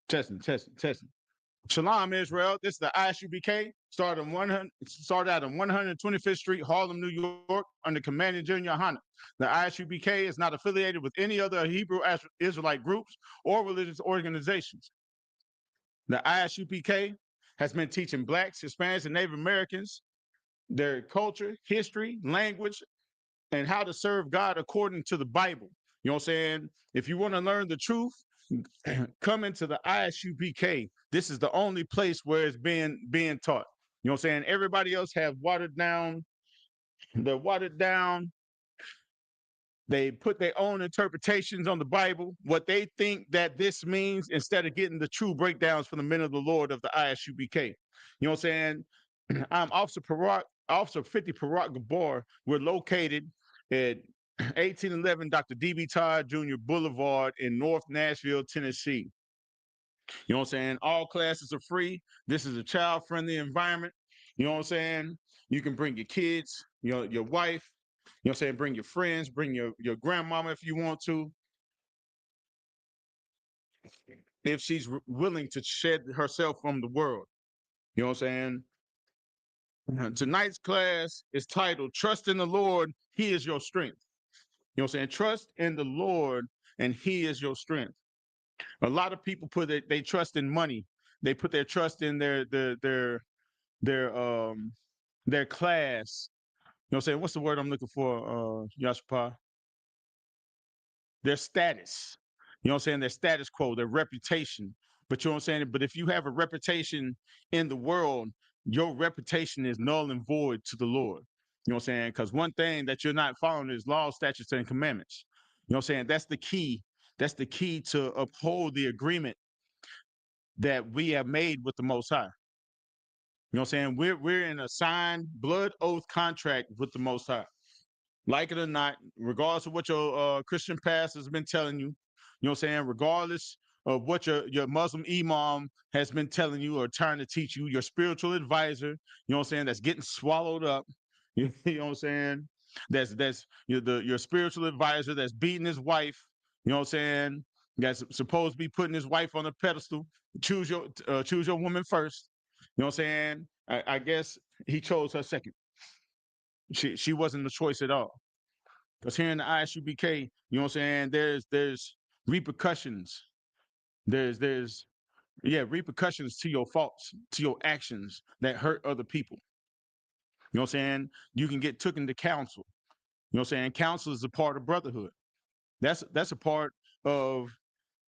Testing. Shalom, Israel. This is the ISUBK. Started out on 125th Street, Harlem, New York, under Commanding General Yohana. The ISUBK is not affiliated with any other Hebrew Israelite groups or religious organizations. The ISUPK has been teaching Blacks, Hispanics, and Native Americans their culture, history, language, and how to serve God according to the Bible. You know what I'm saying? If you want to learn the truth, come into the ISUPK. This is the only place where it's being taught. You know what I'm saying? Everybody else have watered down. They're watered down. They put their own interpretations on the Bible, what they think that this means, instead of getting the true breakdowns from the men of the Lord of the ISUBK. You know what I'm saying? I'm Officer 50 Parak Gabor. We're located at 1811 Dr. D.B. Todd Jr. Boulevard in North Nashville, Tennessee. You know what I'm saying? All classes are free. This is a child-friendly environment. You know what I'm saying? You can bring your kids, your wife, you know what I'm saying? Bring your friends, bring your grandmama if you want to, if she's willing to shed herself from the world. You know what I'm saying? Tonight's class is titled, Trust in the Lord, He is Your Strength. You know what I'm saying? Trust in the Lord, and He is your strength. A lot of people put they trust in money. They put their trust in their class. You know what I'm saying? What's the word I'm looking for, Yashpa? Their status. You know what I'm saying? Their status quo, their reputation. But you know what I'm saying? But if you have a reputation in the world, your reputation is null and void to the Lord. You know what I'm saying? Because one thing that you're not following is law, statutes, and commandments. You know what I'm saying? That's the key. That's the key to uphold the agreement that we have made with the Most High. You know what I'm saying? We're in a signed blood oath contract with the Most High. Like it or not, regardless of what your Christian pastor has been telling you, you know what I'm saying? Regardless of what your Muslim imam has been telling you or trying to teach you, your spiritual advisor, you know what I'm saying, that's getting swallowed up. You know what I'm saying? That's your spiritual advisor that's beating his wife. You know what I'm saying? That's supposed to be putting his wife on a pedestal. Choose your woman first. You know what I'm saying? I guess he chose her second. She wasn't the choice at all. Because here in the ISUBK, you know what I'm saying, there's repercussions. There's repercussions to your faults, to your actions that hurt other people. You know what I'm saying? You can get taken to counsel. You know what I'm saying? Counsel is a part of brotherhood. That's a part of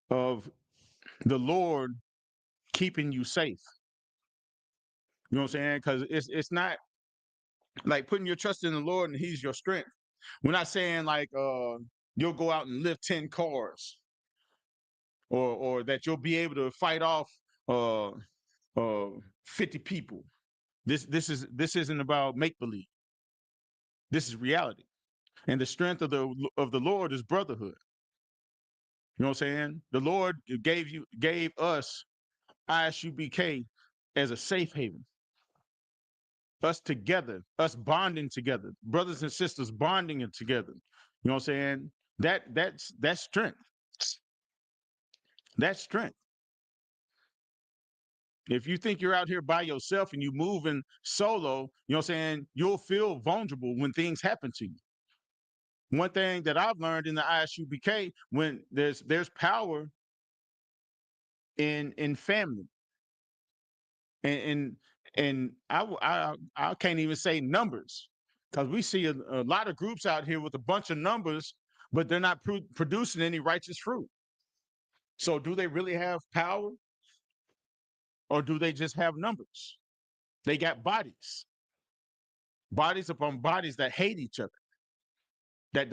the Lord keeping you safe. You know what I'm saying? Because it's not like putting your trust in the Lord and He's your strength. We're not saying like you'll go out and lift 10 cars, or that you'll be able to fight off uh, 50 people. This isn't about make believe. This is reality, and the strength of the Lord is brotherhood. You know what I'm saying? The Lord gave us ISUBK as a safe haven. Us together, us bonding together, brothers and sisters bonding it together. You know what I'm saying? That's strength. That's strength. If you think you're out here by yourself and you moving solo, you know what I'm saying, you'll feel vulnerable when things happen to you. One thing that I've learned in the ISUBK, when there's power in family, and I can't even say numbers, because we see a lot of groups out here with a bunch of numbers, but they're not producing any righteous fruit. So do they really have power, or do they just have numbers? They got bodies upon bodies that hate each other, that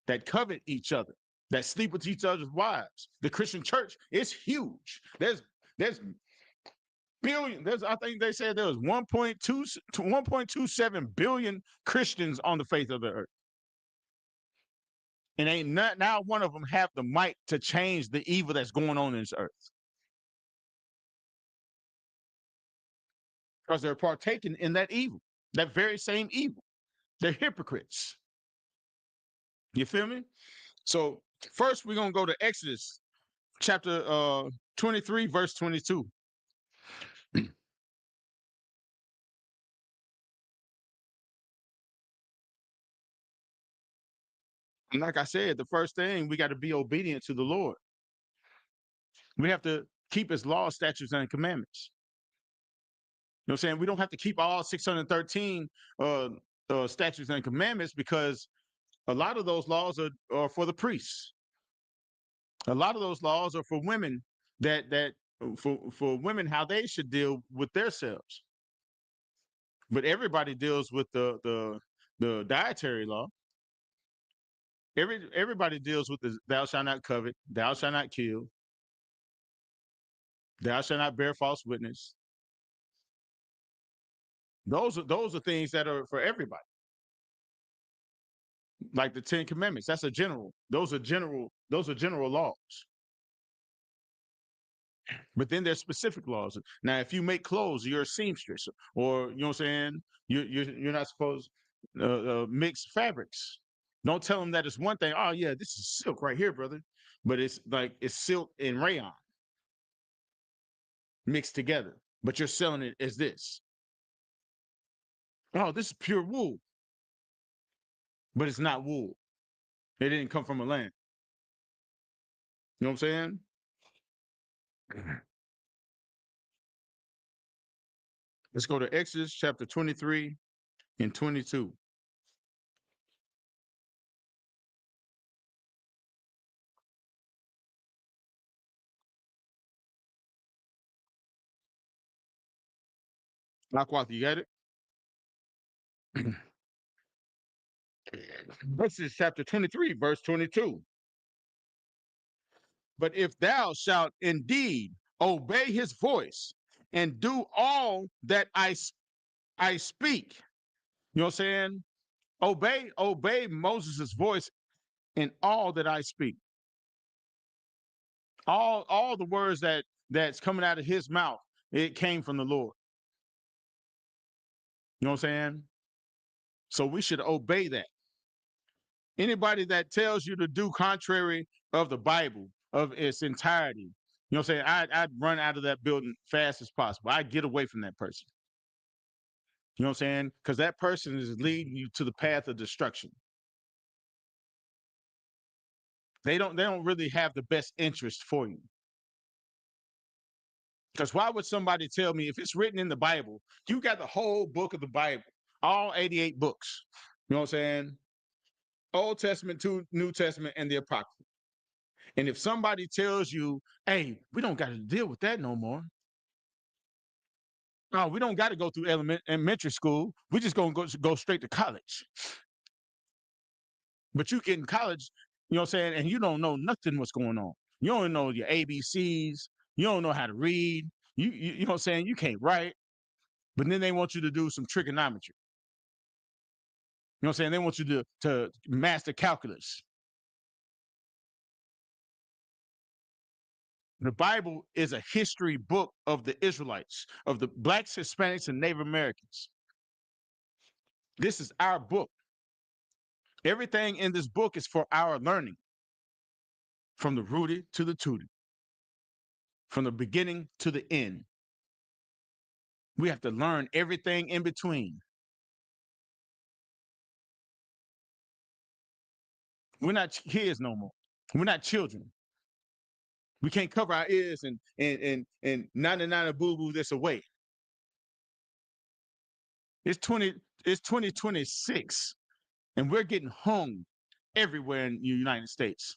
that covet each other, that sleep with each other's wives. The Christian church is huge. There's billion. I think they said there was 1.2 to 1.27 billion Christians on the face of the earth, and ain't not now one of them have the might to change the evil that's going on in this earth, because they're partaking in that evil, that very same evil. They're hypocrites. You feel me? So First, we're gonna go to Exodus chapter 23, verse 22. And like I said, the first thing we got to be obedient to the Lord. We have to keep his laws, statutes, and commandments. You know what I'm saying? We don't have to keep all 613 statutes and commandments because a lot of those laws are for the priests. A lot of those laws are for women that for women how they should deal with themselves. But everybody deals with the dietary law. Everybody deals with the thou shalt not covet, thou shalt not kill, thou shalt not bear false witness. Those are things that are for everybody. Like the Ten Commandments, that's a general. Those are general laws. But then there's specific laws. Now, if you make clothes, you're a seamstress, or you know what I'm saying. You're not supposed to mix fabrics. Don't tell them that it's one thing. Oh yeah, this is silk right here, brother. But it's like it's silk and rayon mixed together. But you're selling it as this. Oh, this is pure wool, but it's not wool. It didn't come from a land. You know what I'm saying? Let's go to Exodus chapter 23 and 22. Aquath, you got it? Exodus chapter 23, verse 22. But if thou shalt indeed obey his voice and do all that I speak, you know what I'm saying? Obey Moses' voice in all that I speak. All the words that's coming out of his mouth, it came from the Lord. You know what I'm saying? So we should obey that. Anybody that tells you to do contrary of the Bible, of its entirety, you know what I'm saying? I'd run out of that building fast as possible. I'd get away from that person. You know what I'm saying? Because that person is leading you to the path of destruction. They don't really have the best interest for you. Because why would somebody tell me if it's written in the Bible, you got the whole book of the Bible, all 88 books. You know what I'm saying? Old Testament to New Testament and the Apocrypha. And if somebody tells you, hey, we don't got to deal with that no more. No, we don't got to go through elementary school. We just gonna go straight to college. But you get in college, you know what I'm saying, and you don't know nothing what's going on. You don't know your ABCs. You don't know how to read. You know what I'm saying? You can't write. But then they want you to do some trigonometry. You know what I'm saying? They want you to master calculus. The Bible is a history book of the Israelites, of the blacks, Hispanics, and Native Americans. This is our book. Everything in this book is for our learning, from the rooted to the tooted, from the beginning to the end. We have to learn everything in between. We're not kids no more. We're not children. We can't cover our ears and 99 of boo boo this away. It's 2026, and we're getting hung everywhere in the United States.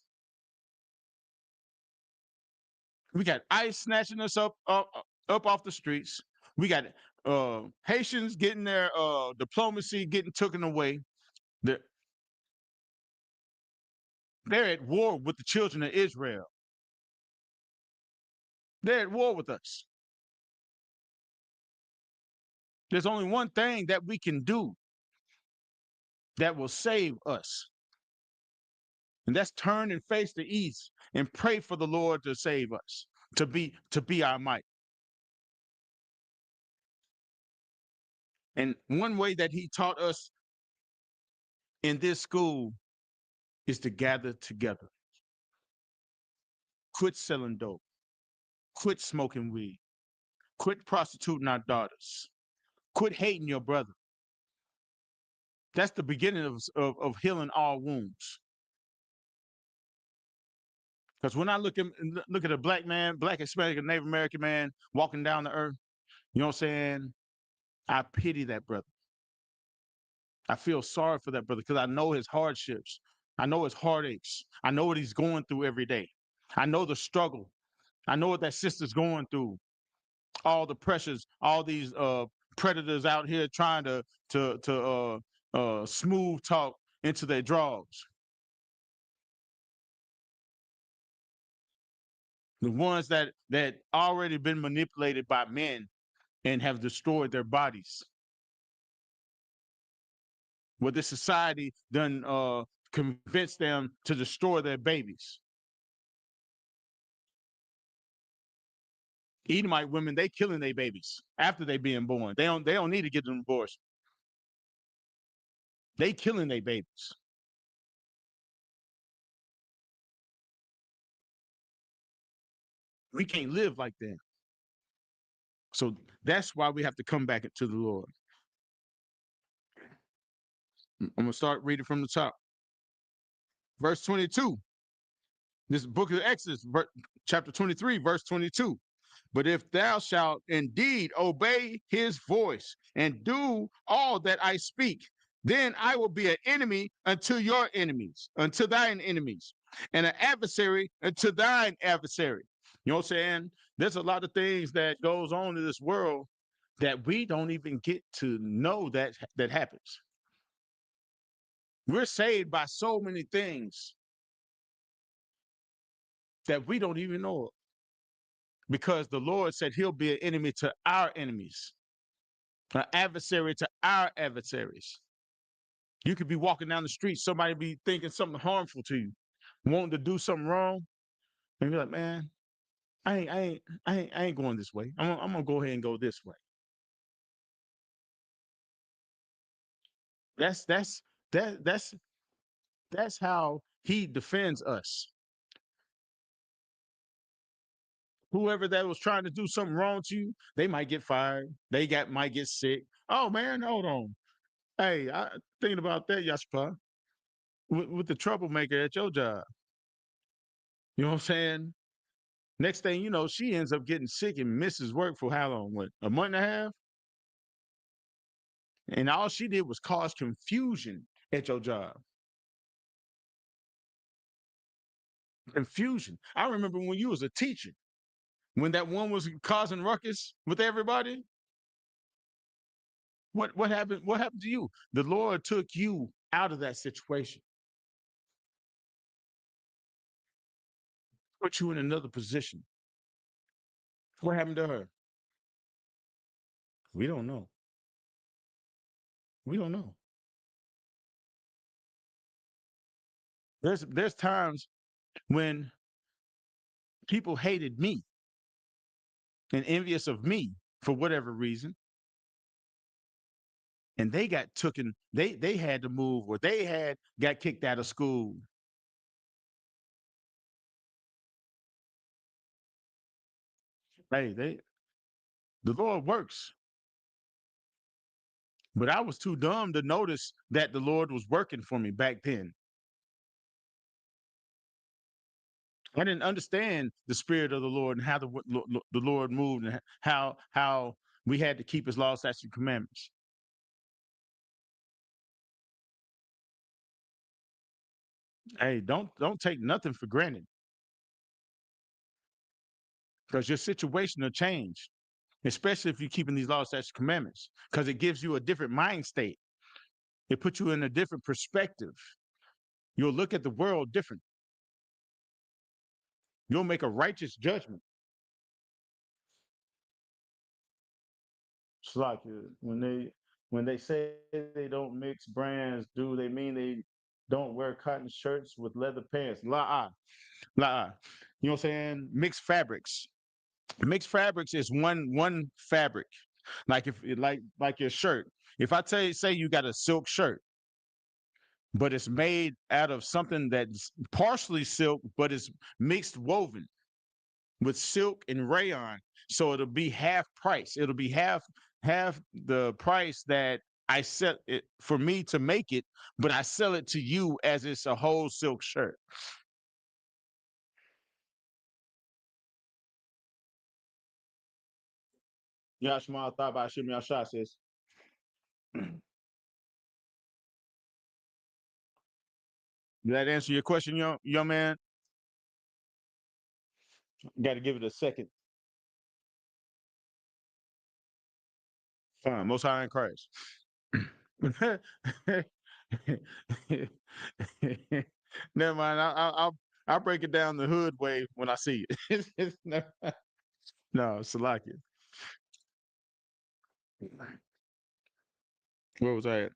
We got ICE snatching us up off the streets. We got Haitians getting their diplomacy getting taken away. They're, they're at war with the children of Israel. They're at war with us. There's only one thing that we can do that will save us. And that's turn and face the east and pray for the Lord to save us, to be our might. And one way that he taught us in this school is to gather together. Quit selling dope. Quit smoking weed. Quit prostituting our daughters. Quit hating your brother. That's the beginning of healing all wounds. Because when I look at a black man, black Hispanic, and Native American man walking down the earth, you know what I'm saying? I pity that brother. I feel sorry for that brother because I know his hardships. I know his heartaches. I know what he's going through every day. I know the struggle. I know what that sister's going through. All the pressures, all these predators out here trying to smooth talk into their draws. The ones that already been manipulated by men and have destroyed their bodies. Where this society done convinced them to destroy their babies. Edomite women, they killing their babies after they being born. They don't need to get an abortion. They killing their babies. We can't live like that. So that's why we have to come back to the Lord. I'm gonna start reading from the top. Verse 22. This book of Exodus, chapter 23, verse 22. But if thou shalt indeed obey his voice and do all that I speak, then I will be an enemy unto your enemies, unto thine enemies, and an adversary unto thine adversary. You know what I'm saying? There's a lot of things that goes on in this world that we don't even get to know that happens. We're saved by so many things that we don't even know of, because the Lord said he'll be an enemy to our enemies, an adversary to our adversaries. You could be walking down the street, somebody be thinking something harmful to you, wanting to do something wrong, and you're like, man, I ain't going this way. I'm gonna go ahead and go this way. That's that's that that's how he defends us. Whoever that was trying to do something wrong to you, they might get fired. Might get sick. Oh man, hold on. Hey, I thinking about that, Yashpa, with the troublemaker at your job. You know what I'm saying? Next thing you know, she ends up getting sick and misses work for how long? What, a month and a half? And all she did was cause confusion at your job. Confusion. I remember when you was a teacher, when that one was causing ruckus with everybody. What happened? What happened to you? The Lord took you out of that situation, put you in another position. What happened to her? We don't know. We don't know. There's times when people hated me and envious of me for whatever reason, and they got taken. They had to move, or they had got kicked out of school. Hey, the Lord works, but I was too dumb to notice that the Lord was working for me back then. I didn't understand the spirit of the Lord and how the Lord moved, and how we had to keep His laws, statutes, and commandments. Hey, don't take nothing for granted, because your situation will change, especially if you're keeping these laws, statutes, and commandments, because it gives you a different mind state. It puts you in a different perspective. You'll look at the world different. You'll make a righteous judgment. It's like when they say they don't mix brands, do they mean they don't wear cotton shirts with leather pants? La la. You know what I'm saying? Mixed fabrics. Mixed fabrics is one fabric. Like if like your shirt. If I say you got a silk shirt, but it's made out of something that's partially silk, but it's mixed woven. with silk and rayon. So it'll be half price. It'll be half the price that I sell it for me to make it, but I sell it to you as it's a whole silk shirt. Yashma thought about Shimmy Shah says, did that answer your question, young man? Got to give it a second. Fine, most high in Christ. Never mind. I'll break it down the hood way when I see it. No, Salakia. Where was I at?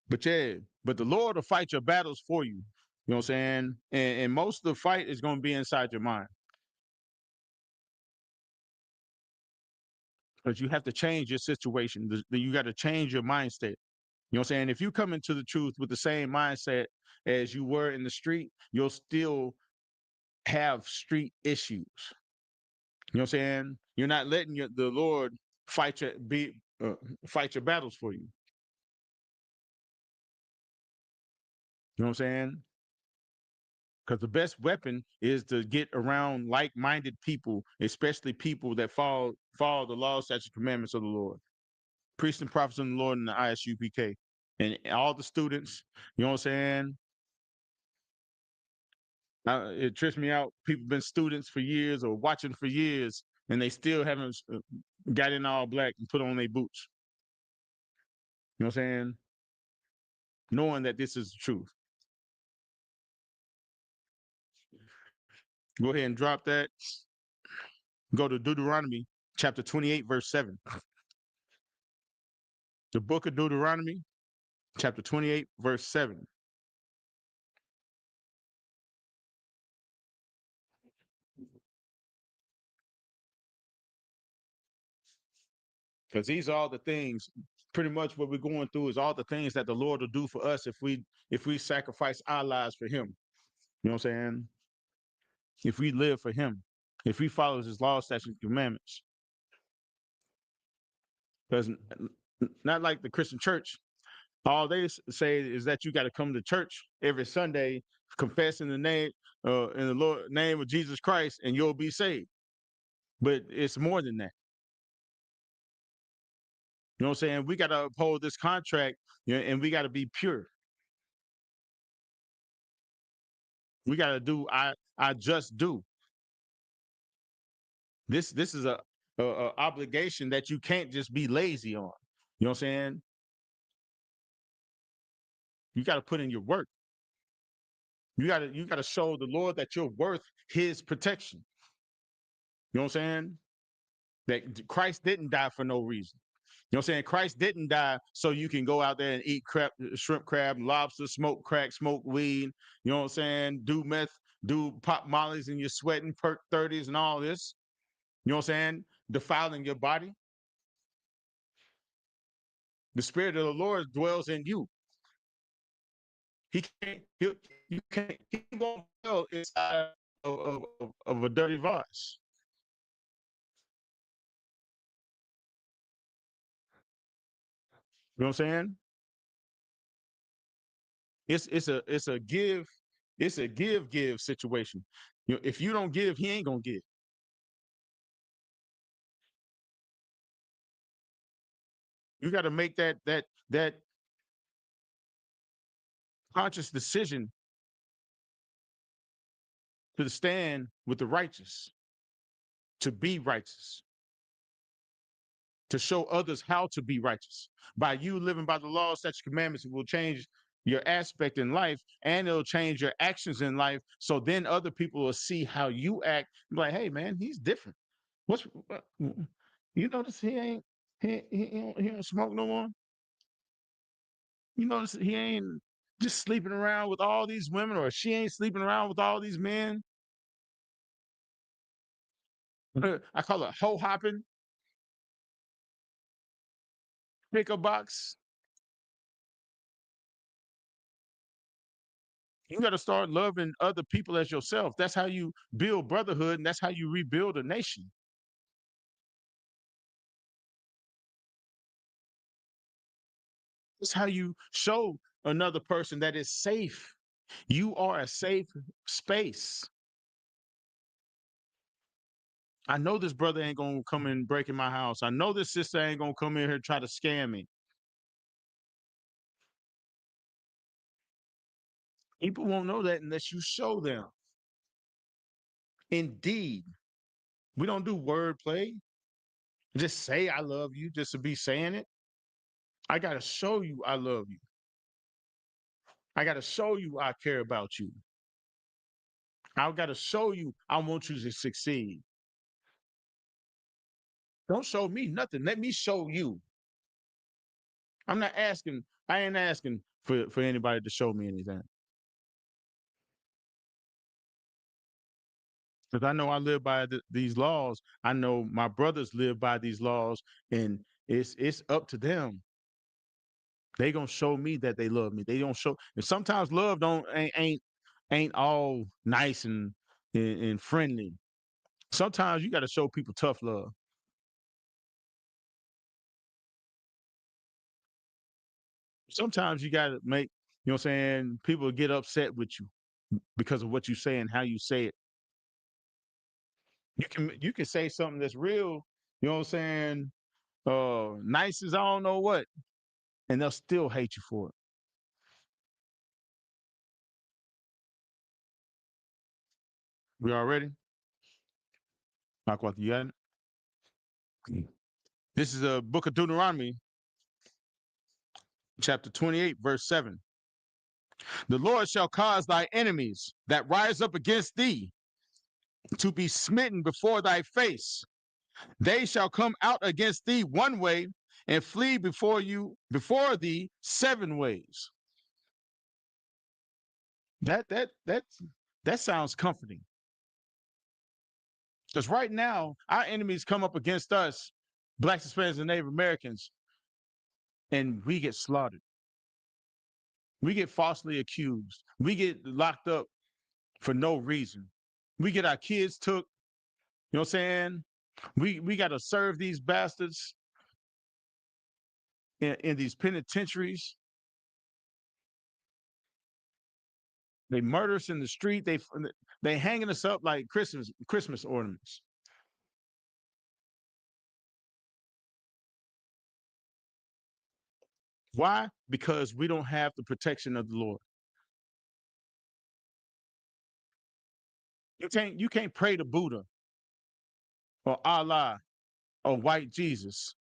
But yeah, but the Lord will fight your battles for you. You know what I'm saying? And most of the fight is going to be inside your mind because you have to change your situation. You got to change your mindset. You know what I'm saying? If you come into the truth with the same mindset as you were in the street, you'll still have street issues. You know what I'm saying? You're not letting the Lord fight your fight your battles for you. You know what I'm saying? Because the best weapon is to get around like-minded people, especially people that follow the laws, statutes, commandments of the Lord. Priests and prophets of the Lord in the ISUPK. And all the students, you know what I'm saying? It trips me out. People been students for years or watching for years, and they still haven't got in all black and put on their boots. You know what I'm saying? Knowing that this is the truth. Go ahead and drop that. Go to Deuteronomy chapter 28, verse 7. The book of Deuteronomy, chapter 28, verse 7. Because these are all the things, pretty much what we're going through is all the things that the Lord will do for us if we sacrifice our lives for him. You know what I'm saying? If we live for him, if we follow his laws, statutes, and commandments. Because not like the Christian church, all they say is that you got to come to church every Sunday, confess in the Lord name of Jesus Christ, and you'll be saved. But it's more than that. You know what I'm saying? We got to uphold this contract, you know, and we got to be pure. We got to do I just do. This is a obligation that you can't just be lazy on. You know what I'm saying? You got to put in your work. You got to show the Lord that you're worth his protection. You know what I'm saying? That Christ didn't die for no reason. You know what I'm saying? Christ didn't die so you can go out there and eat shrimp, crab, lobster, smoke crack, smoke weed. You know what I'm saying? Do meth, do pop mollies and you're sweating, perk 30s and all this. You know what I'm saying? Defiling your body. The spirit of the Lord dwells in you. He can't, you can't, he won't dwell inside of a dirty vase. You know what I'm saying? It's a give situation. You know, if you don't give, he ain't gonna give. You got to make that conscious decision to stand with the righteous, to be righteous, to show others how to be righteous. By you living by the laws, statutes, commandments, it will change your aspect in life and it'll change your actions in life. So then other people will see how you act. Like, hey man, he's different. You notice he don't smoke no more? You notice he ain't just sleeping around with all these women, or she ain't sleeping around with all these men. I call it hoe hopping, pick a box. You got to start loving other people as yourself. That's how you build brotherhood, and that's how you rebuild a nation. That's how you show another person that it's safe. You are a safe space. I know this brother ain't gonna come in breaking my house. I know this sister ain't gonna come in here and try to scam me. People won't know that unless you show them. Indeed, we don't do wordplay. Just say I love you just to be saying it. I gotta show you I love you. I gotta show you I care about you. I gotta show you I want you to succeed. Don't show me nothing. Let me show you. I'm not asking. I ain't asking for anybody to show me anything. Because I know I live by these laws. I know my brothers live by these laws, and it's up to them. They gonna show me that they love me. They don't show. And sometimes love don't ain't all nice and friendly. Sometimes you got to show people tough love. Sometimes you got to make, you know what I'm saying, people get upset with you because of what you say and how you say it. You can say something that's real, you know what I'm saying, nice as I don't know what, and they'll still hate you for it. We all ready? Aqua, you got it? This is a book of Deuteronomy, chapter 28, verse 7. The Lord shall cause thy enemies that rise up against thee to be smitten before thy face. They shall come out against thee one way and flee before thee 7 ways. That that sounds comforting. Because right now, our enemies come up against us, blacks, Hispanics, and Native Americans, and we get slaughtered. We get falsely accused. We get locked up for no reason. We get our kids took. You know what I'm saying? We got to serve these bastards in these penitentiaries. They murder us in the street. They hanging us up like Christmas ornaments. Why? Because we don't have the protection of the Lord. You can't pray to Buddha or Allah or white Jesus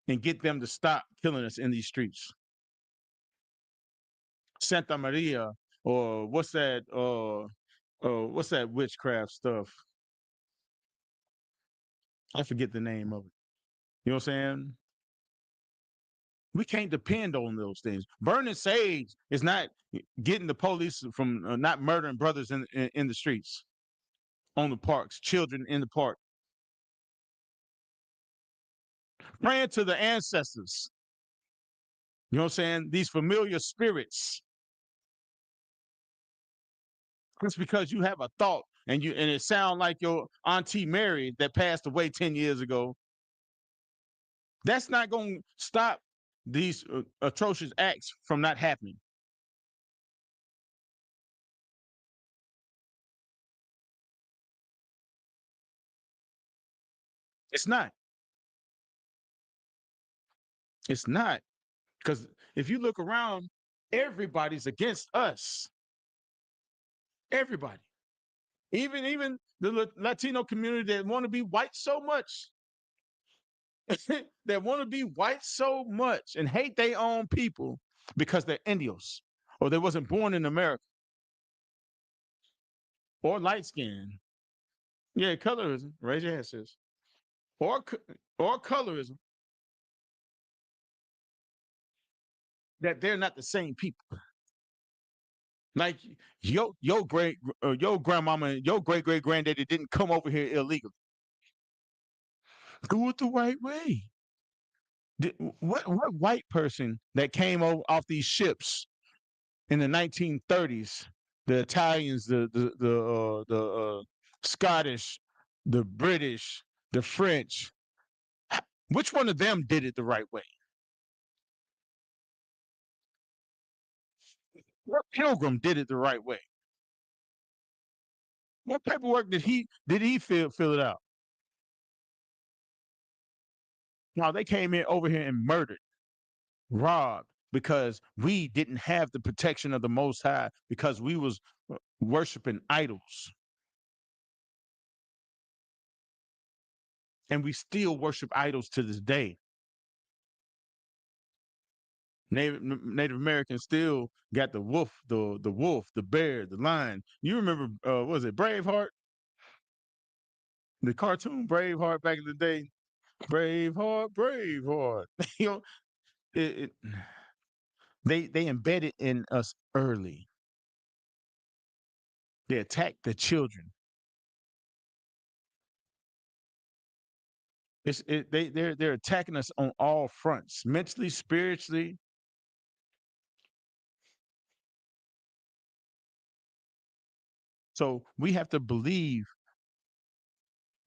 and get them to stop killing us in these streets. Santa Maria or what's that witchcraft stuff? I forget the name of it. You know what I'm saying? We can't depend on those things. Burning sage is not getting the police from not murdering brothers in the streets, on the parks, children in the park. Praying to the ancestors. You know what I'm saying? These familiar spirits. It's because you have a thought and it sounds like your auntie Mary that passed away 10 years ago. That's not going to stop these atrocious acts from not happening. It's not. It's not. Because if you look around, everybody's against us. Everybody. Even the Latino community that want to be white so much. That want to be white so much and hate their own people because they're Indios or they wasn't born in America or light skin. Yeah, colorism. Raise your hand, sis. Or or colorism. That they're not the same people. Like your grandmama, your great great granddaddy didn't come over here illegally. Do it the right way. What white person that came off these ships in the 1930s, the Italians, the Scottish, the British, the French, which one of them did it the right way? What Pilgrim did it the right way? What paperwork did he fill it out? No, they came in over here and murdered, robbed, because we didn't have the protection of the Most High, because we was worshiping idols, and we still worship idols to this day. Native Americans still got the wolf, the bear, the lion. You remember, what was it Braveheart? The cartoon Braveheart back in the day. Braveheart, Braveheart. you know, it, they embedded in us early. They attacked the children. They're attacking us on all fronts, mentally, spiritually. So we have to believe.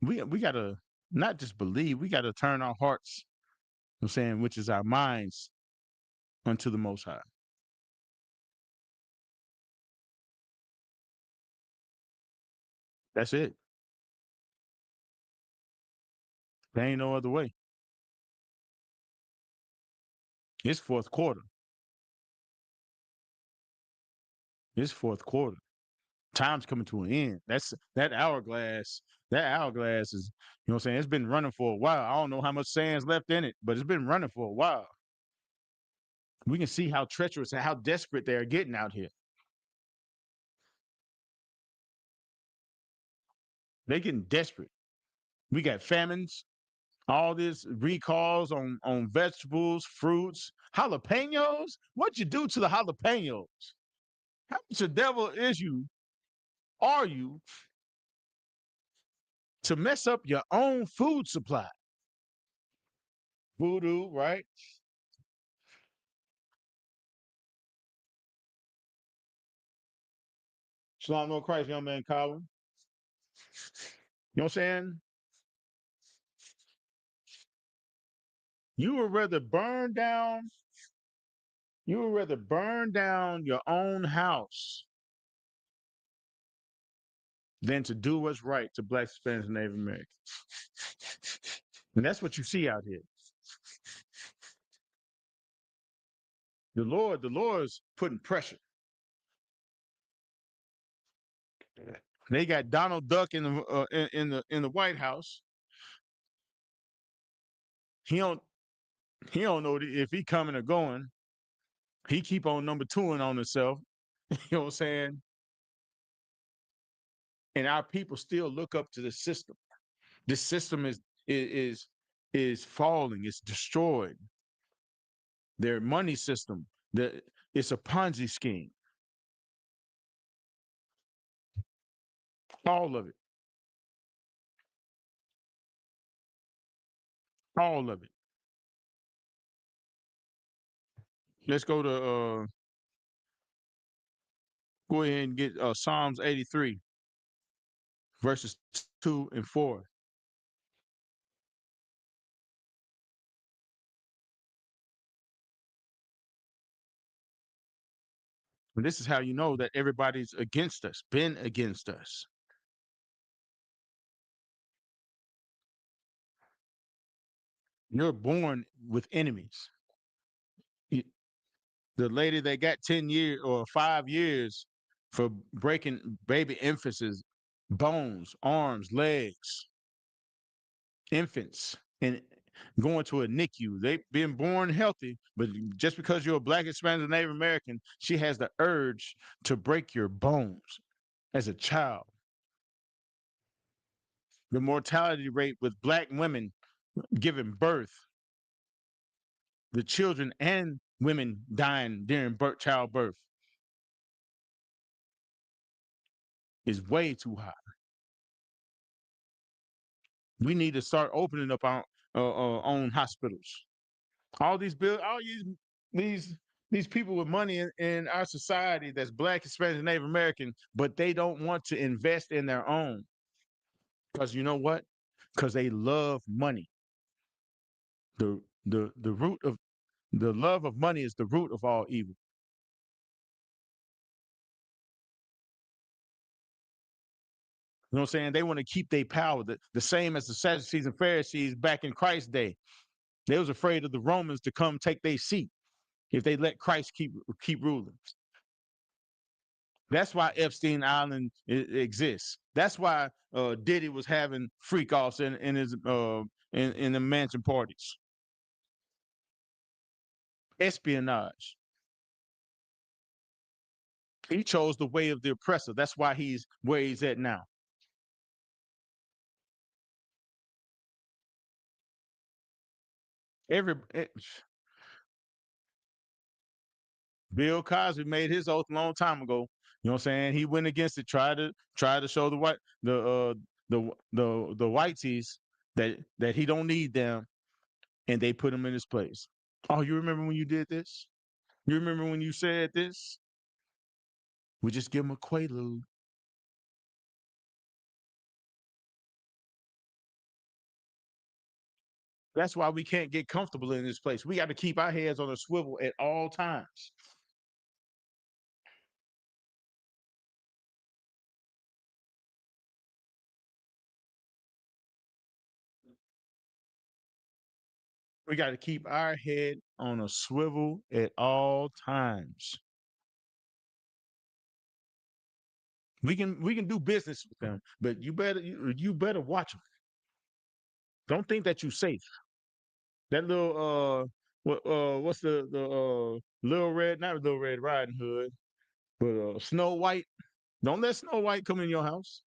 We gotta not just believe. We gotta turn our hearts. I'm saying, which is our minds, unto the Most High. That's it. There ain't no other way. It's fourth quarter. It's fourth quarter. Time's coming to an end. That's that hourglass. That hourglass is, what I'm saying, it's been running for a while. I don't know how much sand's left in it, but it's been running for a while. We can see how treacherous and how desperate they are getting out here. They're getting desperate. We got famines, all this recalls on vegetables, fruits, jalapenos. What'd you do to the jalapenos? How much the devil are you to mess up your own food supply? Voodoo, right? Shalom, no Christ, young man, Colin. You know what I'm saying? You would rather burn down. You would rather burn down your own house than to do what's right to Blacks, Hispanics, and Native Americans. And that's what you see out here. The Lord's putting pressure. They got Donald Duck in the White House. He don't he don't know if he coming or going. He keep on number twoing on himself. You know what I'm saying? And our people still look up to the system. This system is is falling. It's destroyed. Their money system. It's a Ponzi scheme. All of it. All of it. Let's go ahead and get Psalms 83, verses 2 and 4. And this is how you know that everybody's against us, been against us. You're born with enemies. The lady that got 10 years or 5 years for breaking baby infants' bones, arms, legs, infants, and going to a NICU. They've been born healthy, but just because you're a Black, Hispanic, Native American, she has the urge to break your bones as a child. The mortality rate with Black women giving birth, the children and women dying during childbirth, is way too high. We need to start opening up our own hospitals. All these these These people with money in our society that's Black, Hispanic, and Native American, but they don't want to invest in their own. Because you know what? Because they love money. The root of the love of money is the root of all evil. You know what I'm saying? They want to keep their power. The same as the Sadducees and Pharisees back in Christ's day. They was afraid of the Romans to come take their seat if they let Christ keep ruling. That's why Epstein Island exists. That's why Diddy was having freak offs in his in the mansion parties. Espionage. He chose the way of the oppressor. That's why he's where he's at now. Every Bill Cosby made his oath a long time ago. You know what I'm saying? He went against it, tried to show the whiteys that he don't need them, and they put him in his place. Oh, you remember when you did this? You remember when you said this? We just give him a quaalude. That's why we can't get comfortable in this place. We got to keep our heads on a swivel at all times. We got to keep our head on a swivel at all times. We can do business with them, but you better watch them. Don't think that you're safe. That little what's the little red, not Little Red Riding Hood, but Snow White. Don't let Snow White come in your house.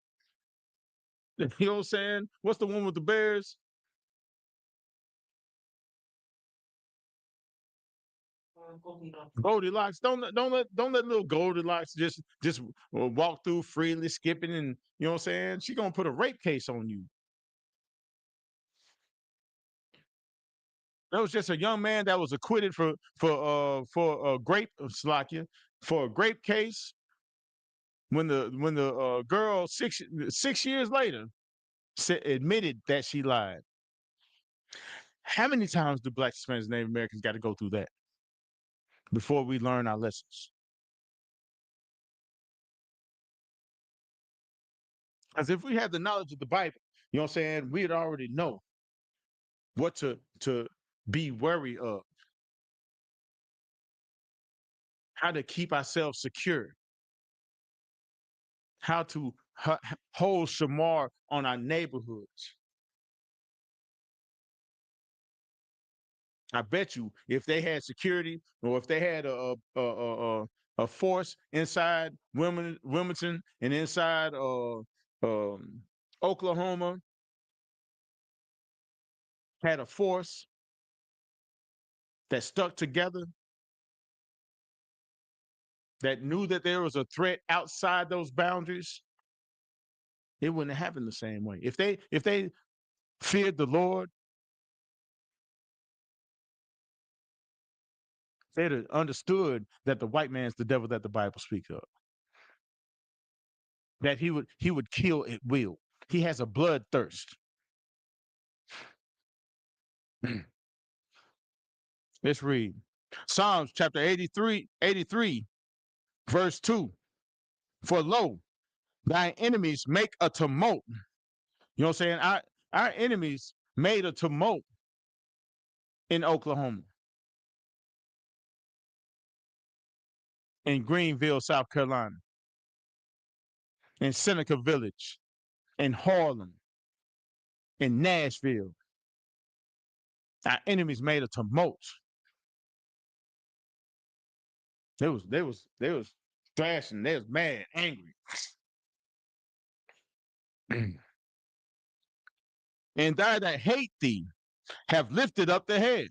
You know what I'm saying? What's the one with the bears? Goldilocks. Don't let little Goldilocks just walk through freely, skipping, and you know what I'm saying. She gonna put a rape case on you. There was just a young man that was acquitted for a grape Slovakia for a grape case when the girl 6 years later admitted that she lied. How many times do Black, Hispanics, Native Americans got to go through that before we learn our lessons? As if we had the knowledge of the Bible, you know what I'm saying, we'd already know what to be wary of, how to keep ourselves secure, how to hold shamar on our neighborhoods. I bet you if they had security or if they had a force inside Wilmington and inside Oklahoma, had a force that stuck together, that knew that there was a threat outside those boundaries, it wouldn't have happened the same way. If they feared the Lord, they'd have understood that the white man's the devil that the Bible speaks of. That he would kill at will. He has a bloodthirst. Let's read. Psalms chapter 83, verse 2. For lo, thy enemies make a tumult. You know what I'm saying? Our enemies made a tumult in Oklahoma, in Greenville, South Carolina, in Seneca Village, in Harlem, in Nashville. Our enemies made a tumult. They was thrashing. They was mad, angry. And they that hate thee have lifted up the head.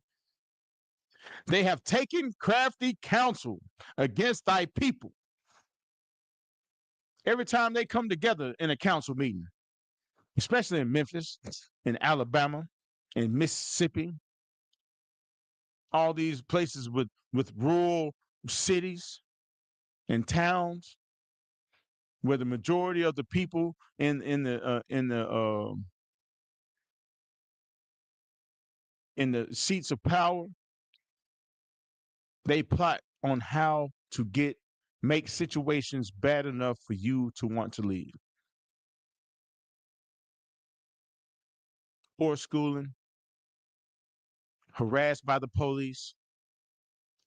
They have taken crafty counsel against thy people. Every time they come together in a council meeting, especially in Memphis, in Alabama, in Mississippi, all these places with rural cities and towns where the majority of the people in the seats of power, they plot on how to make situations bad enough for you to want to leave. Poor schooling, harassed by the police,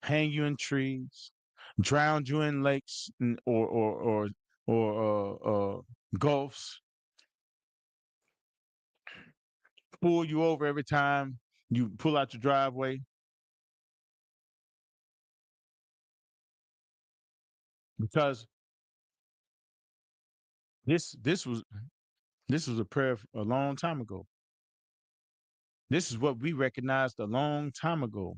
hang you in trees, drown you in lakes or gulfs, pull you over every time you pull out your driveway because this this was this was a prayer a long time ago. This is what we recognized a long time ago.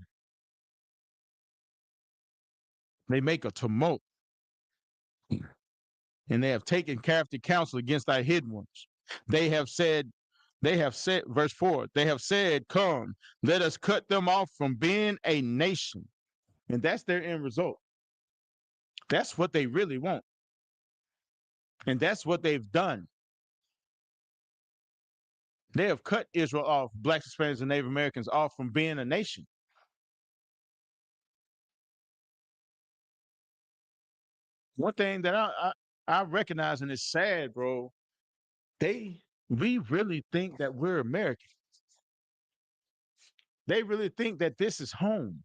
They make a tumult and they have taken captive counsel against thy hidden ones. They have said, verse 4, they have said, come, let us cut them off from being a nation. And that's their end result. That's what they really want. And that's what they've done. They have cut Israel off, blacks, Hispanics, and Native Americans off from being a nation. One thing that I recognize, and it's sad, bro, we really think that we're American. They really think that this is home.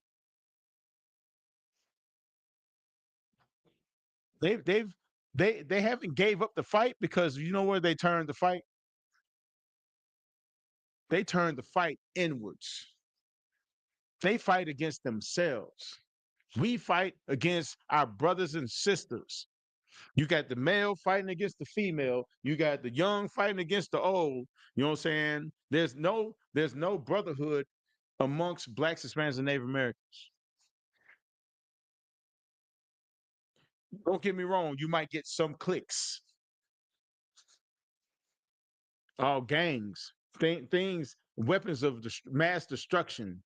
They've they've they haven't gave up the fight because you know where they turned the fight? They turned the fight inwards. They fight against themselves. We fight against our brothers and sisters. You got the male fighting against the female. You got the young fighting against the old. You know what I'm saying? There's no brotherhood amongst blacks, Hispanics, and Native Americans. Don't get me wrong. You might get some cliques, all gangs, things, weapons of mass destruction.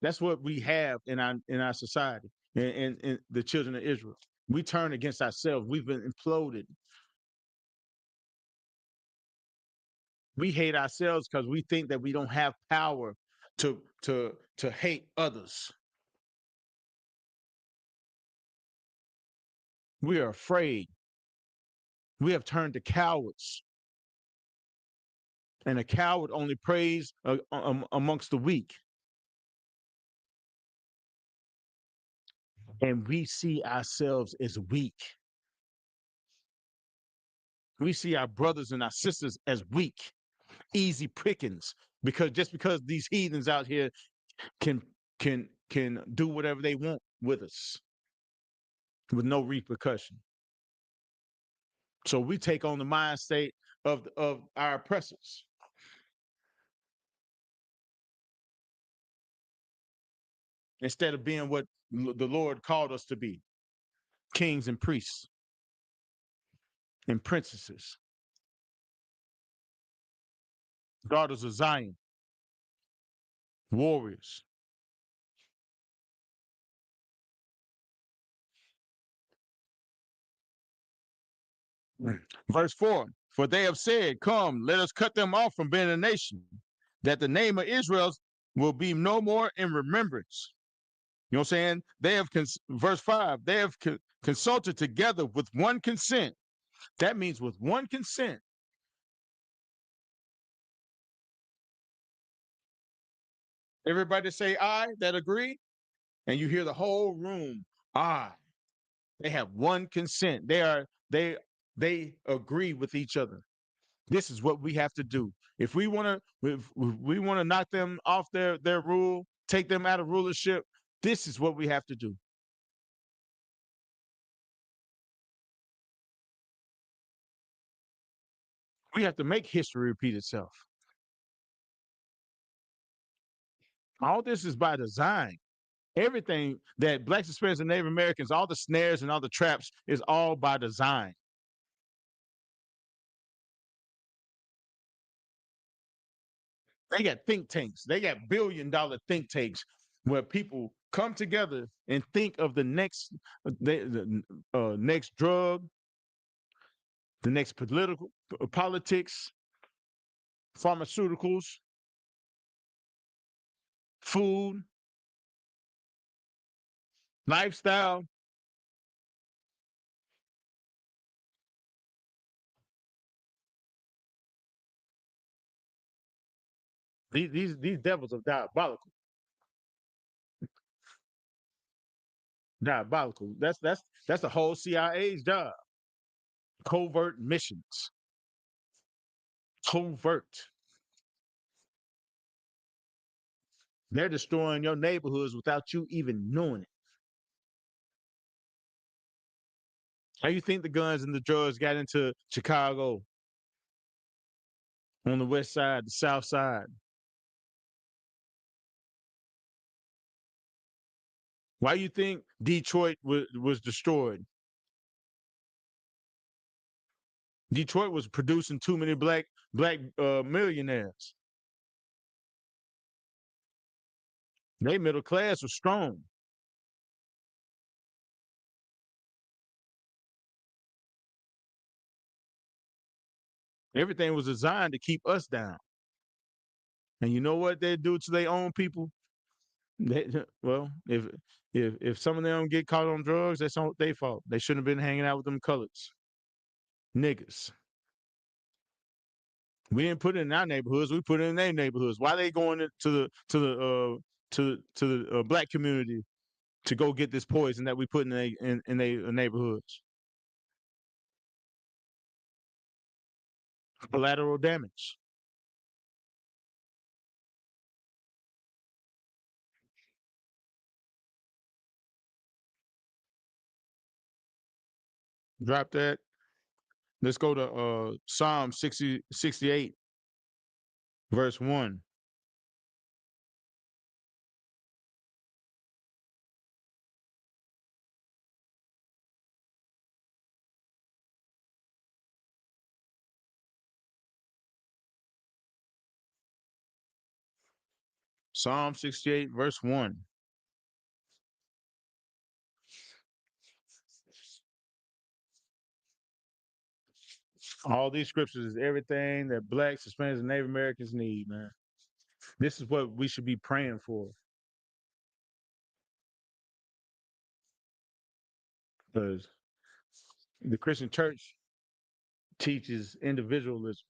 That's what we have in our society and the children of Israel. We turn against ourselves. We've been imploded. We hate ourselves because we think that we don't have power to hate others. We are afraid. We have turned to cowards, and a coward only preys amongst the weak. And we see ourselves as weak. We see our brothers and our sisters as weak, easy pickings, because these heathens out here can can do whatever they want with us with no repercussion. So we take on the mind state of our oppressors. Instead of being what the Lord called us to be, kings and priests and princesses, daughters of Zion, warriors. Verse 4, for they have said, come, let us cut them off from being a nation, that the name of Israel will be no more in remembrance. You know what I'm saying? They have, verse 5, they have consulted together with one consent. That means with one consent. Everybody say aye that agree, and you hear the whole room aye. They have one consent. They agree with each other. This is what we have to do. If we want to knock them off their rule, take them out of rulership, this is what we have to do. We have to make history repeat itself. All this is by design. Everything that blacks, Hispanics, and Native Americans, all the snares and all the traps is all by design. They got think tanks. They got billion-dollar think tanks where people come together and think of the next next drug, the next political politics, pharmaceuticals, food, lifestyle. These devils are diabolical. Diabolical. That's the whole CIA's job. Covert missions. Covert. They're destroying your neighborhoods without you even knowing it. How you think the guns and the drugs got into Chicago on the west side, the south side? Why you think Detroit was destroyed? Detroit was producing too many black millionaires. They middle class was strong. Everything was designed to keep us down. And you know what they do to their own people? They, well, if some of them get caught on drugs, that's not their fault. They shouldn't have been hanging out with them colors, niggas. We didn't put it in our neighborhoods. We put it in their neighborhoods. Why they going to the black community to go get this poison that we put in their neighborhoods? Collateral damage. Drop that. Let's go to Psalm 68, verse 1. Psalm 68, verse 1. All these scriptures is everything that blacks, Hispanics, and Native Americans need, man. This is what we should be praying for. Because the Christian church teaches individualism,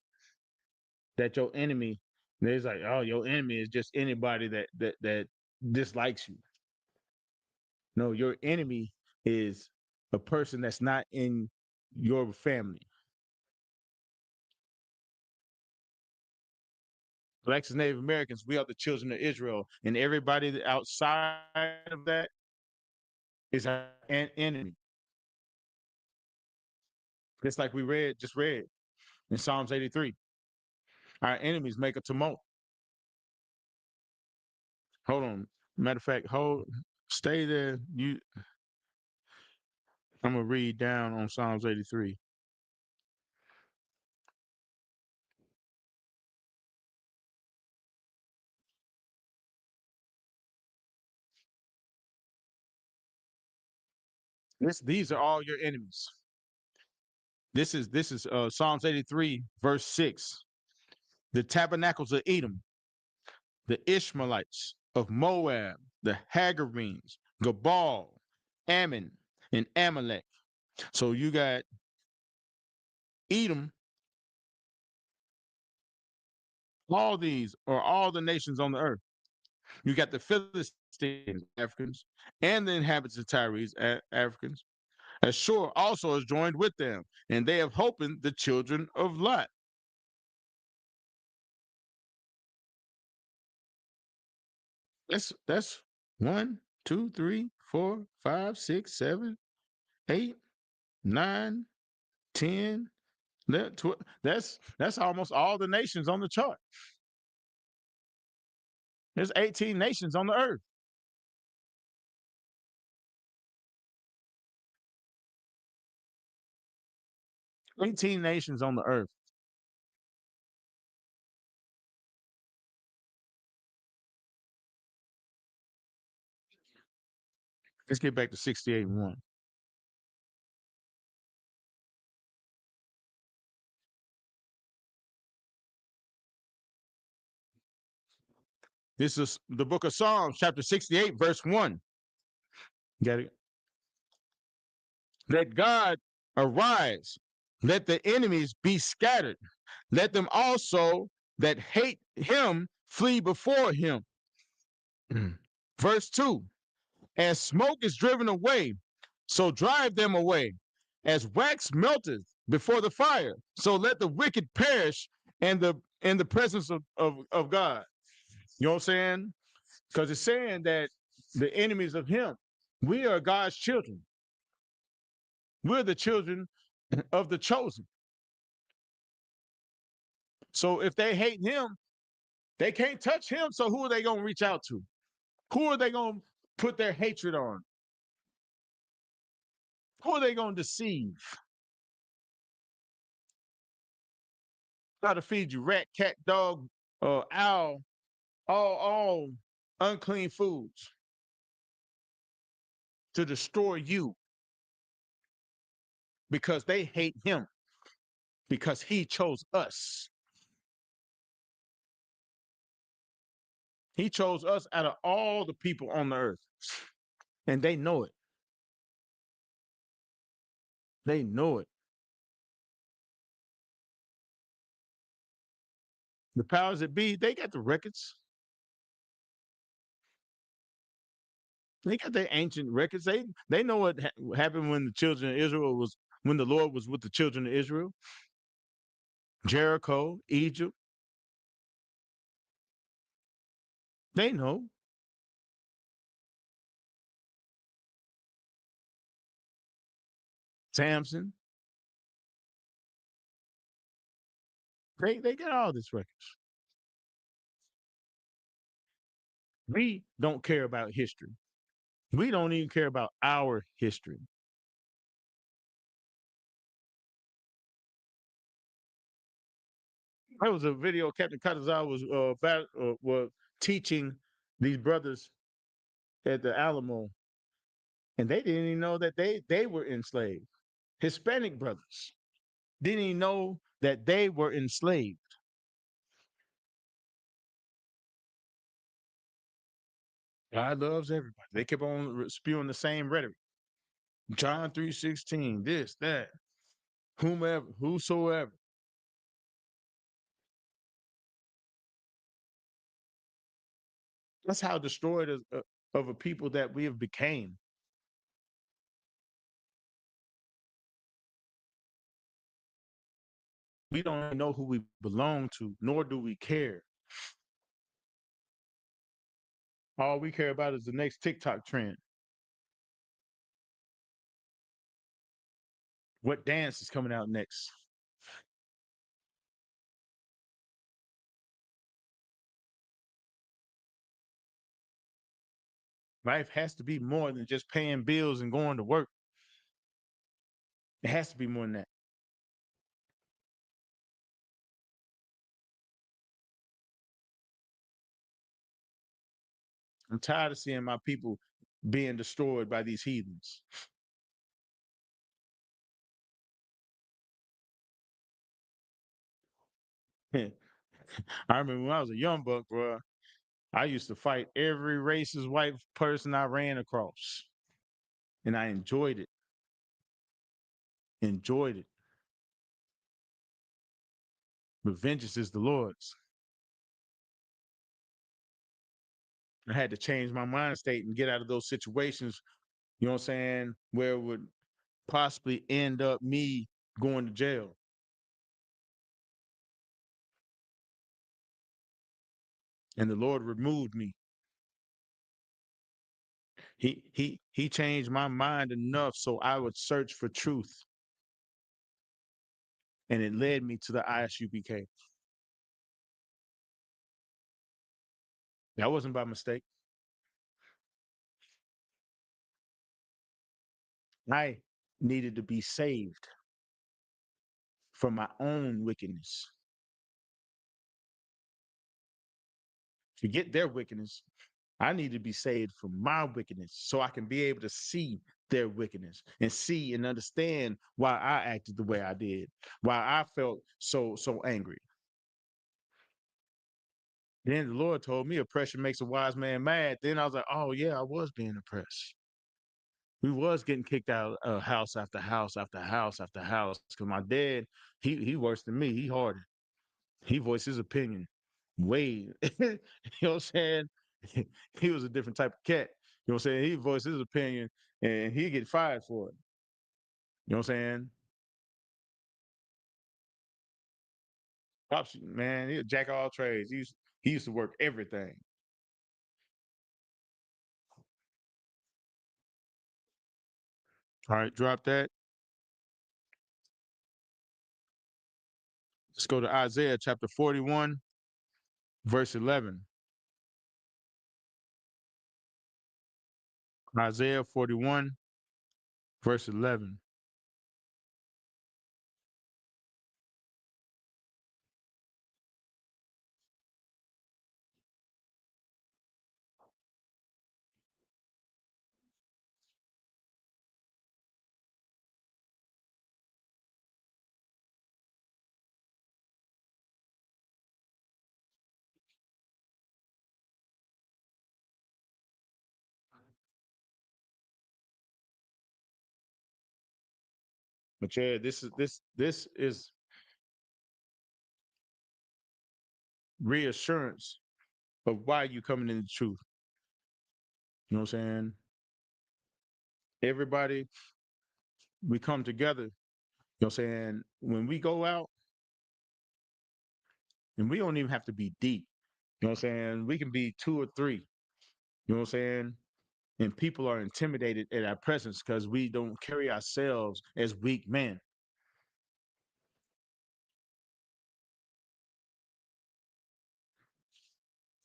that your enemy, there's like, oh, your enemy is just anybody that dislikes you. No, your enemy is a person that's not in your family. Blacks and Native Americans, we are the children of Israel, and everybody outside of that is an enemy. Just like we just read in Psalms 83. Our enemies make a tumult. Hold on. Matter of fact, stay there. I'm gonna read down on Psalms 83. These are all your enemies. This is Psalms 83, verse 6. The tabernacles of Edom, the Ishmaelites of Moab, the Hagarenes, Gabal, Ammon, and Amalek. So you got Edom. All these are all the nations on the earth. You got the Philistines, Africans, and the inhabitants of Tyre, Africans. Ashur also is joined with them, and they have holpen the children of Lot. That's one, two, three, four, five, six, seven, eight, nine, 10. That's almost all the nations on the chart. There's 18 nations on the earth. 18 nations on the earth. Let's get back to 68:1. This is the book of Psalms, chapter 68, verse 1. Got it? Let God arise. Let the enemies be scattered. Let them also that hate him flee before him. Verse 2. As smoke is driven away, so drive them away. As wax melteth before the fire, so let the wicked perish in the presence of God. You know what I'm saying? Because it's saying that the enemies of him, we are God's children. We're the children of the chosen. So if they hate him, they can't touch him. So who are they going to reach out to? Who are they going to put their hatred on? Who are they going to deceive? Try to feed you rat, cat, dog, owl, all unclean foods to destroy you because they hate him because he chose us. He chose us out of all the people on the earth, and they know it. They know it. The powers that be, they got the records. They got their ancient records. They know what happened when the children of Israel was when the Lord was with the children of Israel. Jericho, Egypt. They know. Samson. They got all this records. We don't care about history. We don't even care about our history. There was a video Captain Katazawa was teaching these brothers at the Alamo, and they didn't even know that they were enslaved. Hispanic brothers didn't even know that they were enslaved. God loves everybody. They kept on spewing the same rhetoric. John 3:16, this, that, whomever, whosoever. That's how destroyed of a people that we have became. We don't even know who we belong to, nor do we care. All we care about is the next TikTok trend. What dance is coming out next? Life has to be more than just paying bills and going to work. It has to be more than that. I'm tired of seeing my people being destroyed by these heathens. I remember when I was a young buck, bro. I used to fight every racist white person I ran across, and I enjoyed it. Enjoyed it. But vengeance is the Lord's. I had to change my mind state and get out of those situations, you know what I'm saying, where it would possibly end up me going to jail. And the Lord removed me. He changed my mind enough so I would search for truth. And it led me to the ISUPK. That wasn't by mistake. I needed to be saved from my own wickedness. Forget their wickedness. I need to be saved from my wickedness so I can be able to see their wickedness and see and understand why I acted the way I did, why I felt so angry. Then the Lord told me oppression makes a wise man mad. Then I was like, oh yeah, I was being oppressed. We was getting kicked out of house after house after house after house. Because my dad, he worse than me. He harder. He voiced his opinion way, you know what I'm saying? He was a different type of cat. You know what I'm saying? He voiced his opinion and he get fired for it. You know what I'm saying? Pops, man, he a jack of all trades. He used to work everything. All right, drop that. Let's go to Isaiah chapter 41, verse 11. Isaiah 41, verse 11. But yeah, this is reassurance of why you coming in the truth. You know what I'm saying? Everybody, we come together. You know what I'm saying? When we go out, and we don't even have to be deep. You know what I'm saying? We can be two or three. You know what I'm saying? And people are intimidated at our presence because we don't carry ourselves as weak men.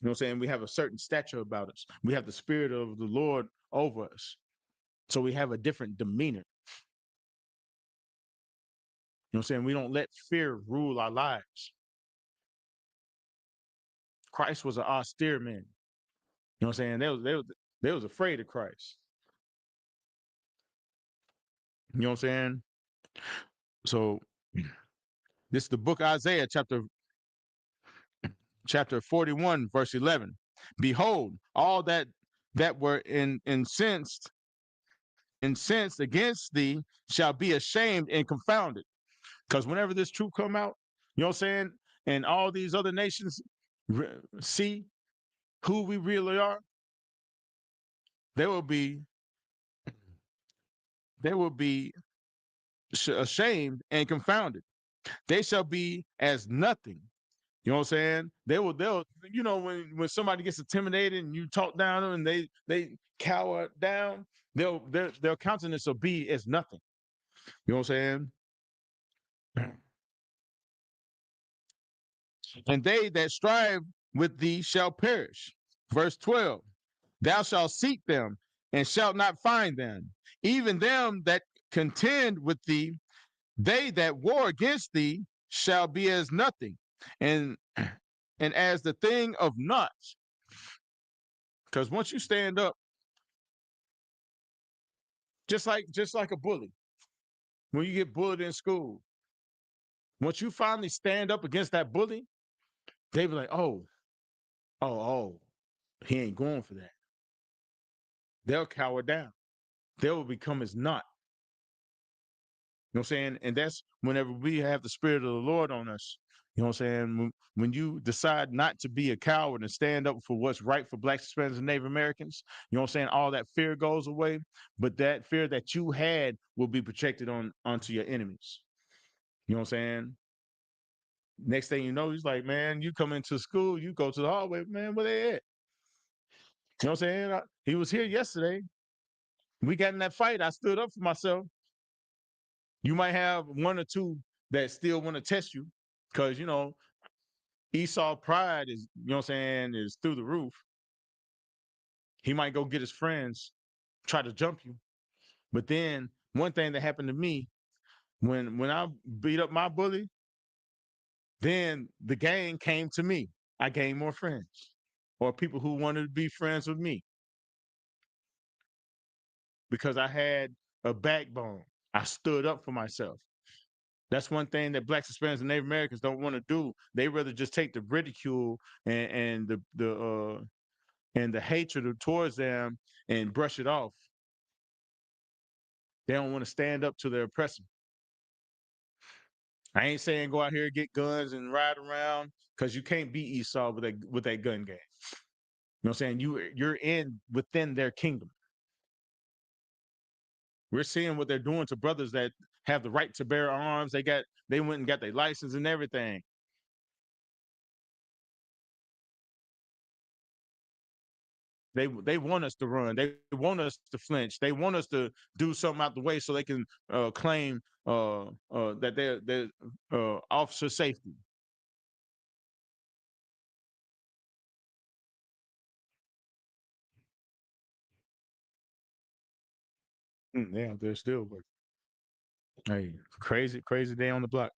You know what I'm saying? We have a certain stature about us. We have the spirit of the Lord over us. So we have a different demeanor. You know what I'm saying? We don't let fear rule our lives. Christ was an austere man. You know what I'm saying? They was afraid of Christ. You know what I'm saying? So this is the book Isaiah chapter 41, verse 11. Behold, all that were incensed against thee shall be ashamed and confounded. Because whenever this truth come out, you know what I'm saying, and all these other nations see who we really are, they will be they will be ashamed and confounded. They shall be as nothing. You know what I'm saying? They'll when somebody gets intimidated and you talk down to them and they cower down, their countenance will be as nothing. You know what I'm saying? And they that strive with thee shall perish. Verse 12. Thou shalt seek them and shalt not find them. Even them that contend with thee, they that war against thee shall be as nothing, and as the thing of naught. Because once you stand up, just like a bully, when you get bullied in school, once you finally stand up against that bully, they be like, oh, he ain't going for that. They'll cower down. They will become as naught. You know what I'm saying? And that's whenever we have the spirit of the Lord on us. You know what I'm saying? When you decide not to be a coward and stand up for what's right for Blacks, Hispanics, and Native Americans, you know what I'm saying? All that fear goes away, but that fear that you had will be projected onto your enemies. You know what I'm saying? Next thing you know, he's like, man, you come into school, you go to the hallway, man, where they at? You know what I'm saying? He was here yesterday. We got in that fight. I stood up for myself. You might have one or two that still want to test you because, Esau pride is, you know what I'm saying, is through the roof. He might go get his friends, try to jump you. But then one thing that happened to me when I beat up my bully, then the gang came to me. I gained more friends. or people who wanted to be friends with me because I had a backbone. I stood up for myself. That's one thing that Blacks, Hispanics, and Native Americans don't want to do. They rather just take the ridicule and the hatred towards them and brush it off. They don't want to stand up to their oppressor. I ain't saying go out here and get guns and ride around because you can't beat Esau with that gun game. You know what I'm saying? You're in within their kingdom. We're seeing what they're doing to brothers that have the right to bear arms. They went and got their license and everything. They want us to run. They want us to flinch. They want us to do something out the way so they can claim that they're officer safety. Yeah, they're still working. Hey, crazy day on the block.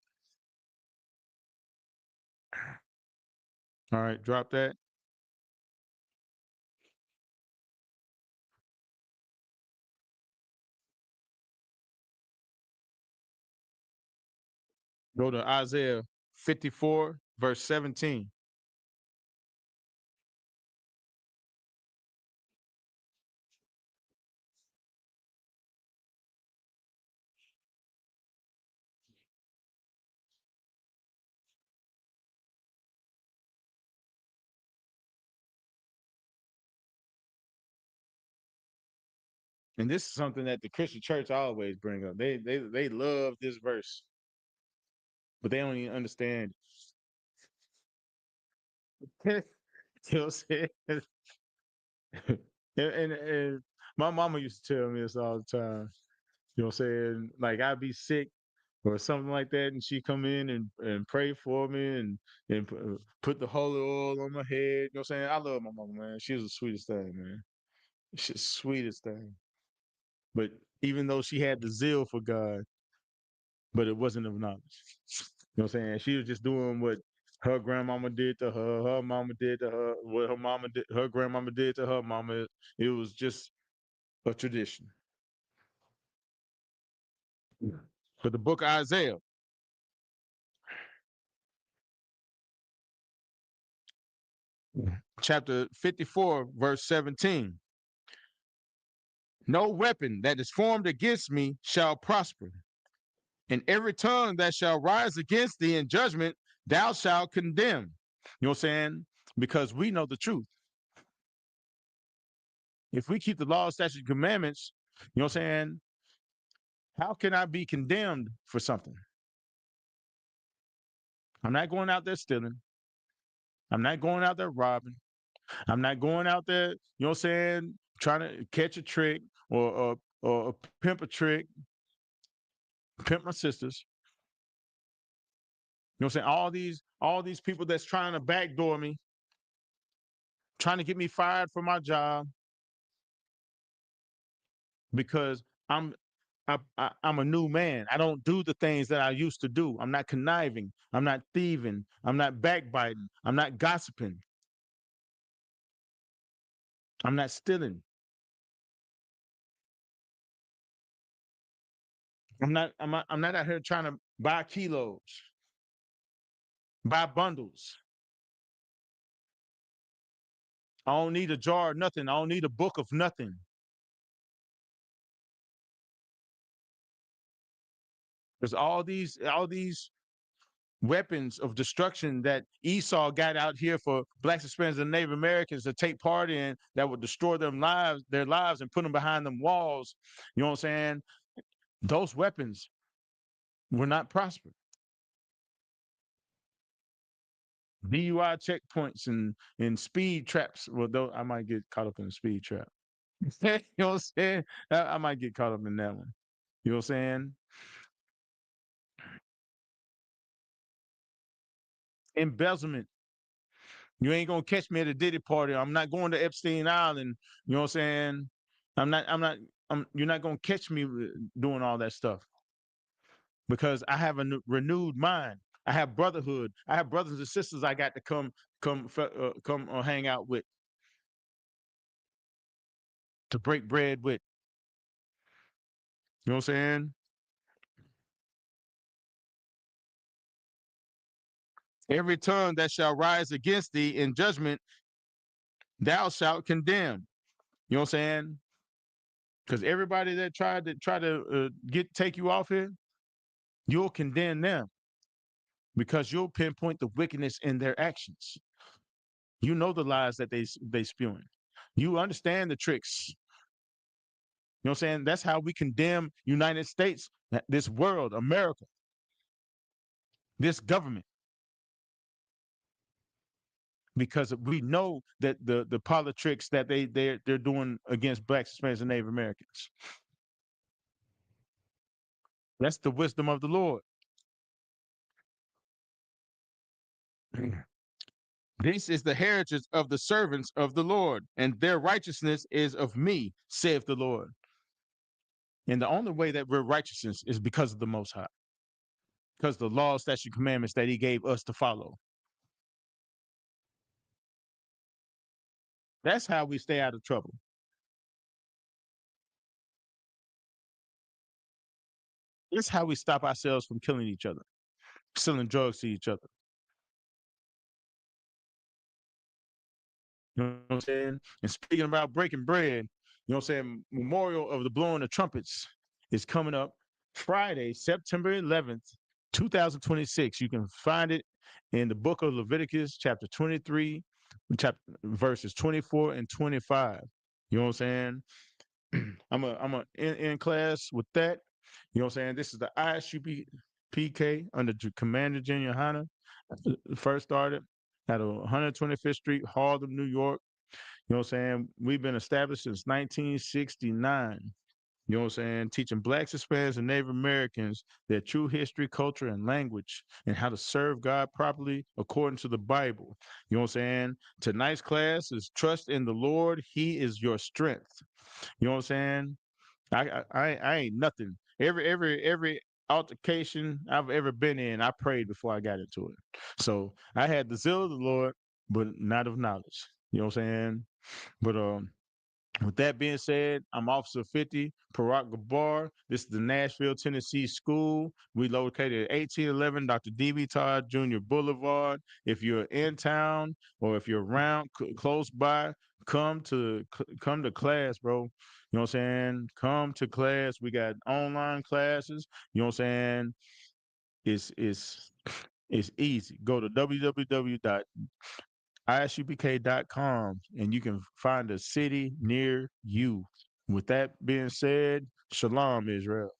All right, drop that. Go to Isaiah 54, verse 17. And this is something that the Christian church always bring up. They love this verse, but they don't even understand. You know what I'm saying? And my mama used to tell me this all the time. You know what I'm saying? Like I'd be sick or something like that, and she come in and pray for me and put the holy oil on my head. You know what I'm saying? I love my mama, man. She was the sweetest thing, man. She's the sweetest thing. But even though she had the zeal for God, but it wasn't of knowledge. You know what I'm saying? She was just doing what her grandmama did to her, her mama did to her, what her mama did, her grandmama did to her mama. It was just a tradition. But the book of Isaiah, chapter 54, verse 17. No weapon that is formed against me shall prosper, and every tongue that shall rise against thee in judgment, thou shalt condemn. You know what I'm saying? Because we know the truth. If we keep the law, statutes, and commandments, you know what I'm saying? How can I be condemned for something? I'm not going out there stealing. I'm not going out there robbing. I'm not going out there, you know what I'm saying, trying to catch a trick or pimp a trick, pimp my sisters. You know what I'm saying? All these people that's trying to backdoor me, trying to get me fired from my job because I'm a new man. I don't do the things that I used to do. I'm not conniving. I'm not thieving. I'm not backbiting. I'm not gossiping. I'm not stealing. I'm not out here trying to buy kilos, buy bundles. I don't need a jar of nothing. I don't need a book of nothing. There's all these weapons of destruction that Esau got out here for blacks, Hispanics, and Native Americans to take part in that would destroy their lives and put them behind them walls. You know what I'm saying? Those weapons were not prospered. DUI checkpoints and speed traps. Well, though I might get caught up in a speed trap. You know what I'm saying? I might get caught up in that one. You know what I'm saying? Embezzlement. You ain't gonna catch me at a Diddy party. I'm not going to Epstein Island. You know what I'm saying? I'm not. I'm not. You're not gonna catch me doing all that stuff because I have a renewed mind. I have brotherhood. I have brothers and sisters I got to come come hang out with, to break bread with. You know what I'm saying? Every tongue that shall rise against thee in judgment, thou shalt condemn. You know what I'm saying? Because everybody that try to get take you off here, you'll condemn them because you'll pinpoint the wickedness in their actions. You know the lies that they spewing. You understand the tricks. You know what I'm saying? That's how we condemn United States, this world, America, this government, because we know that the politics that they're doing against blacks, Hispanics, and Native Americans. That's the wisdom of the Lord. This is the heritage of the servants of the Lord, and their righteousness is of me, saith the Lord. And the only way that we're righteousness is because of the Most High, because the laws, statutes, commandments that He gave us to follow. That's how we stay out of trouble. That's how we stop ourselves from killing each other, selling drugs to each other. You know what I'm saying? And speaking about breaking bread, you know what I'm saying? Memorial of the blowing of trumpets is coming up Friday, September 11th, 2026. You can find it in the book of Leviticus, chapter 23, chapter verses 24 and 25. You know what I'm saying? I'm a in class with that. You know what I'm saying? This is the ISUP PK under Commander Junior Hanna. First started at 125th Street, Harlem, New York. You know what I'm saying? We've been established since 1969. You know what I'm saying? Teaching blacks, Hispanics, and Native Americans their true history, culture, and language, and how to serve God properly according to the Bible. You know what I'm saying? Tonight's class is trust in the Lord. He is your strength. You know what I'm saying? I ain't nothing. Every altercation I've ever been in, I prayed before I got into it. So I had the zeal of the Lord, but not of knowledge. You know what I'm saying? But with that being said, I'm Officer 50, Parak Gabar. This is the Nashville, Tennessee School. We located at 1811 Dr. D.B. Todd Jr. Boulevard. If you're in town or if you're around close by, come to class, bro. You know what I'm saying? Come to class. We got online classes. You know what I'm saying? It's easy. Go to www.isupk.com and you can find a city near you. With that being said, shalom, Israel.